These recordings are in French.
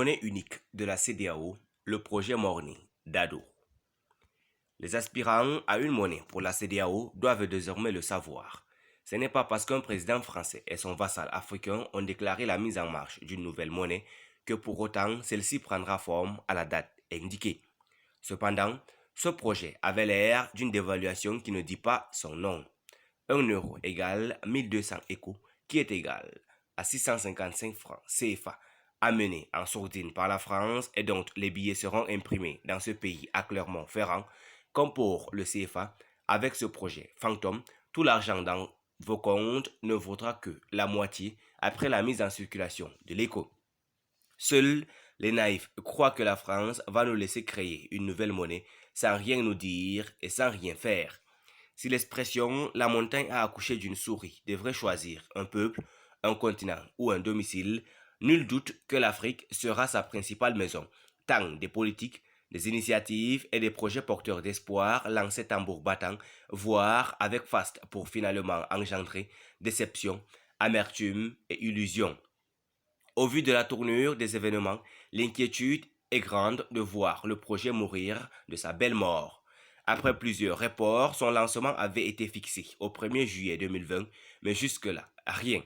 monnaie unique de la CEDEAO, le projet Morni d'Ado. Les aspirants à une monnaie pour la CEDEAO doivent désormais le savoir. Ce n'est pas parce qu'un président français et son vassal africain ont déclaré la mise en marche d'une nouvelle monnaie que pour autant celle-ci prendra forme à la date indiquée. Cependant, ce projet avait l'air d'une dévaluation qui ne dit pas son nom. 1 euro égale 1200 échos, qui est égal à 655 francs CFA, amenés en sourdine par la France, et dont les billets seront imprimés dans ce pays à Clermont-Ferrand. Comme pour le CFA, avec ce projet fantôme, tout l'argent dans vos comptes ne vaudra que la moitié après la mise en circulation de l'écho. Seuls les naïfs croient que la France va nous laisser créer une nouvelle monnaie sans rien nous dire et sans rien faire. Si l'expression « la montagne a accouché d'une souris » devrait choisir un peuple, un continent ou un domicile, nul doute que l'Afrique sera sa principale maison, tant des politiques, des initiatives et des projets porteurs d'espoir lancés tambour battant, voire avec faste pour finalement engendrer déception, amertume et illusion. Au vu de la tournure des événements, l'inquiétude est grande de voir le projet mourir de sa belle mort. Après plusieurs reports, son lancement avait été fixé au 1er juillet 2020, mais jusque-là, rien.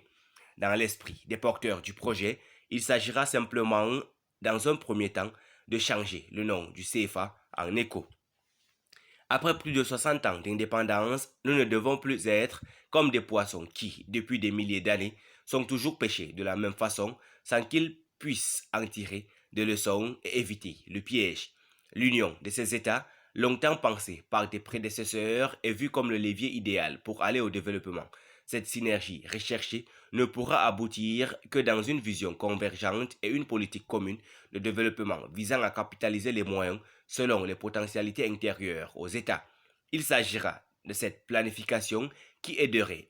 Dans l'esprit des porteurs du projet, il s'agira simplement, dans un premier temps, de changer le nom du CFA en ECO. Après plus de 60 ans d'indépendance, nous ne devons plus être comme des poissons qui, depuis des milliers d'années, sont toujours pêchés de la même façon sans qu'ils puissent en tirer des leçons et éviter le piège. L'union de ces États, longtemps pensée par des prédécesseurs, est vue comme le levier idéal pour aller au développement. Cette synergie recherchée ne pourra aboutir que dans une vision convergente et une politique commune de développement visant à capitaliser les moyens selon les potentialités intérieures aux États. Il s'agira de cette planification qui aiderait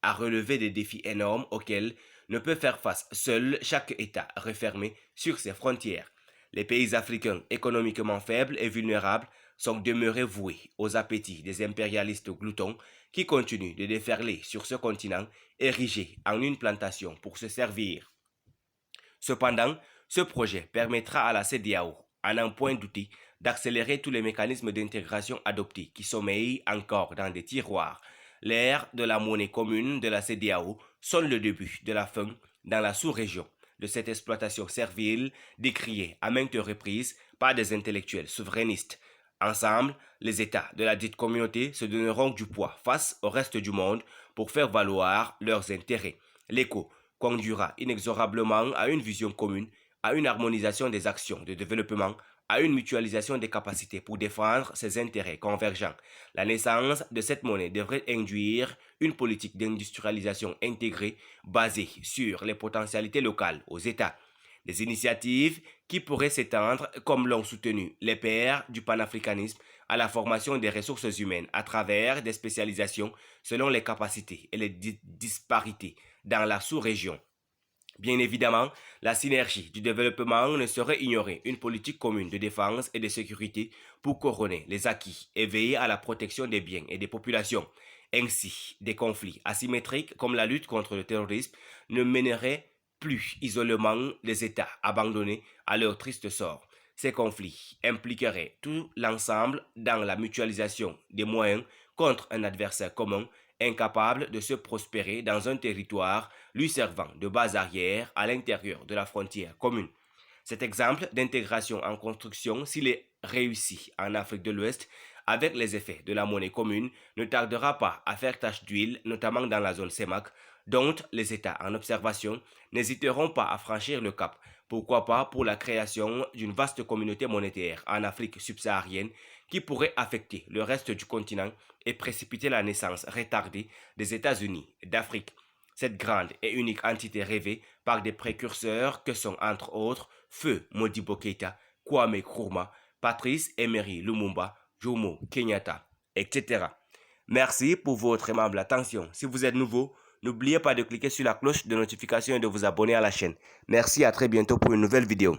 à relever des défis énormes auxquels ne peut faire face seul chaque État refermé sur ses frontières. Les pays africains économiquement faibles et vulnérables sont demeurés voués aux appétits des impérialistes gloutons qui continuent de déferler sur ce continent érigé en une plantation pour se servir. Cependant, ce projet permettra à la CEDEAO, à n'en point douter, d'accélérer tous les mécanismes d'intégration adoptés qui sommeillent encore dans des tiroirs. L'ère de la monnaie commune de la CEDEAO sonne le début de la fin dans la sous-région de cette exploitation servile décriée à maintes reprises par des intellectuels souverainistes. Ensemble, les États de la dite communauté se donneront du poids face au reste du monde pour faire valoir leurs intérêts. L'écho conduira inexorablement à une vision commune, à une harmonisation des actions de développement, à une mutualisation des capacités pour défendre ses intérêts convergents. La naissance de cette monnaie devrait induire une politique d'industrialisation intégrée basée sur les potentialités locales aux États. Des initiatives qui pourraient s'étendre, comme l'ont soutenu les pères du panafricanisme, à la formation des ressources humaines à travers des spécialisations selon les capacités et les disparités dans la sous-région. Bien évidemment, la synergie du développement ne saurait ignorer une politique commune de défense et de sécurité pour couronner les acquis et veiller à la protection des biens et des populations. Ainsi, des conflits asymétriques comme la lutte contre le terrorisme ne mèneraient plus isolement les États abandonnés à leur triste sort. Ces conflits impliqueraient tout l'ensemble dans la mutualisation des moyens contre un adversaire commun incapable de se prospérer dans un territoire lui servant de base arrière à l'intérieur de la frontière commune. Cet exemple d'intégration en construction, s'il est réussi en Afrique de l'Ouest, avec les effets de la monnaie commune, ne tardera pas à faire tache d'huile, notamment dans la zone CEMAC, dont les États en observation n'hésiteront pas à franchir le cap. Pourquoi pas pour la création d'une vaste communauté monétaire en Afrique subsaharienne qui pourrait affecter le reste du continent et précipiter la naissance retardée des États-Unis d'Afrique. Cette grande et unique entité rêvée par des précurseurs que sont entre autres Feu Modibo Keïta, Kwame Nkrumah, Patrice Emery Lumumba, Jomo Kenyatta, etc. Merci pour votre aimable attention. Si vous êtes nouveau, n'oubliez pas de cliquer sur la cloche de notification et de vous abonner à la chaîne. Merci, à très bientôt pour une nouvelle vidéo.